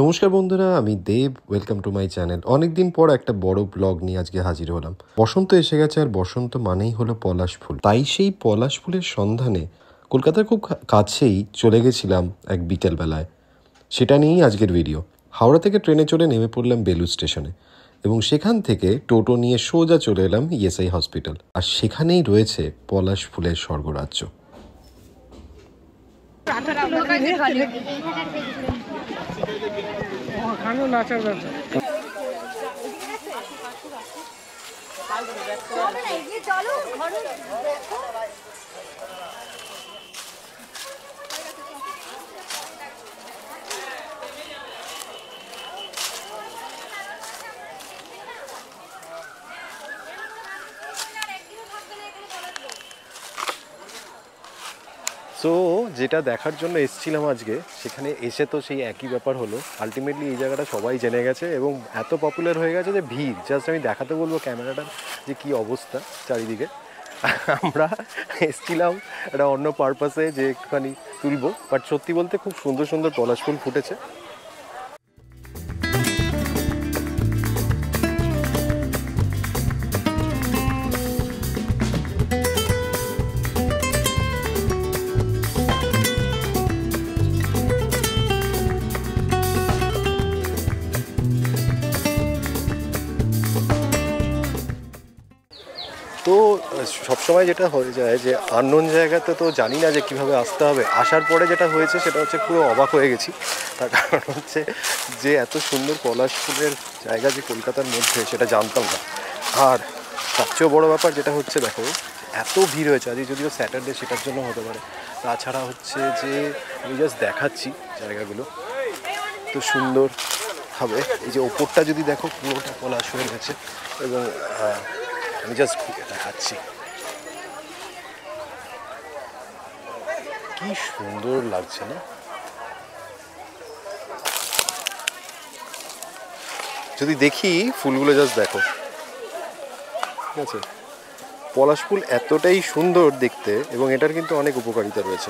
নমস্কার বন্ধুরা, আমি Dev. Welcome to my channel. অনেকদিন পর একটা বড় ব্লগ নিয়ে আজকে হাজির হলাম। বসন্ত এসে গেছে, আর বসন্ত মানেই হলো পলাশ ফুল। তাই সেই পলাশ ফুলের সন্ধানে কলকাতার খুব কাছেই চলে গেছিলাম এক বিকেলবেলায়। সেটা নিয়েই আজকের ভিডিও। হাওড়া থেকে ট্রেনে চড়ে নেমে পড়লাম বেলুড় স্টেশনে, এবং সেখান থেকে টোটো নিয়ে সোজা চলে এলাম ইএসআই হসপিটাল। আর সেখানেই রয়েছে পলাশ ফুলের স্বর্গরাজ্য। সো যেটা দেখার জন্য এসেছিলাম আজকে, সেখানে এসে তো সেই একই ব্যাপার হলো। আলটিমেটলি এই জায়গাটা সবাই জেনে গেছে এবং এত পপুলার হয়ে গেছে যে ভিড়, জাস্ট আমি দেখাতে বলবো ক্যামেরাটার যে কী অবস্থা চারিদিকে। আমরা এসেছিলাম একটা অন্য পারপাসে যে একটুখানি তুলবো, বাট সত্যি বলতে খুব সুন্দর সুন্দর পলাশ ফুল ফুটেছে। তো সবসময় যেটা হয়ে যায় যে আননোন জায়গাতে তো জানি না যে কীভাবে আসতে হবে। আসার পরে যেটা হয়েছে সেটা হচ্ছে পুরো অবাক হয়ে গেছি। তার কারণ হচ্ছে যে এত সুন্দর পলাশ ফুলের জায়গা যে কলকাতার মধ্যে, সেটা জানতাম না। আর তার চেয়েও বড়ো ব্যাপার যেটা হচ্ছে, দেখো এত ভিড় হয়েছে আজকে, যদিও স্যাটারডে সেটার জন্য হতে পারে। তাছাড়া হচ্ছে যে আমি জাস্ট দেখাচ্ছি জায়গাগুলো তো সুন্দর হবে। এই যে ওপরটা যদি দেখো, পুরোটা পলাশ হয়ে গেছে, এবং আমি জাস্ট দেখাচ্ছি কি সুন্দর লাগছে না? যদি দেখি ফুলগুলো জাস্ট দেখো, ঠিক আছে? পলাশ ফুল এতটাই সুন্দর দেখতে, এবং এটার কিন্তু অনেক উপকারিতা রয়েছে,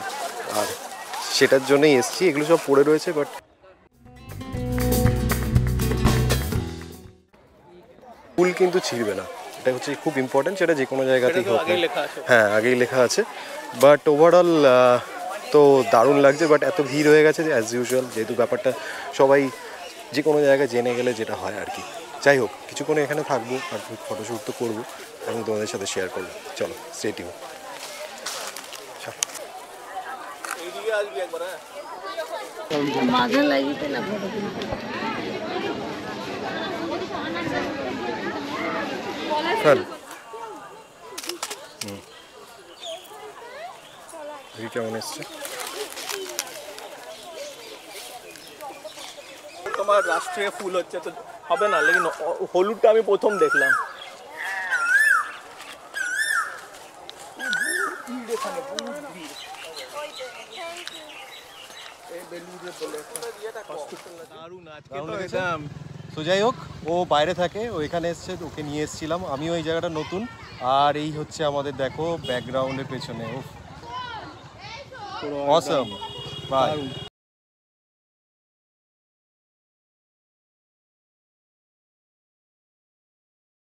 আর সেটার জন্যই এসছি। এগুলো সব পড়ে রয়েছে, বাট ফুল কিন্তু ছিঁড়বে না, এটা হচ্ছে খুব ইম্পর্টেন্ট। সেটা যে কোনো জায়গাতেই হোক, হ্যাঁ আগেই লেখা আছে। বাট ওভারঅল তো দারুণ লাগছে। বাট এত ভিড় হয়ে গেছে যে অ্যাজ ইউজুয়াল, যেহেতু ব্যাপারটা সবাই যে কোনো জায়গায় জেনে গেলে যেটা হয় আর কি। যাই হোক, কিছুক্ষণ এখানে থাকবো আর ফটোশ্যুট তো করবো এবং তোমাদের সাথে শেয়ার করবো। চলো স্টে টিউন। কেমন এসছে তোমার? রাষ্ট্রীয় ফুল হচ্ছে তো হবে না, লেকিন হলুদটা আমি প্রথম দেখলাম। তো যাই হোক, ও বাইরে থাকে, ও এখানে এসছে, ওকে নিয়ে এসেছিলাম। আমিও এই জায়গাটা নতুন। আর এই হচ্ছে আমাদের, দেখো ব্যাকগ্রাউন্ডের পেছনে, অসম। বাই।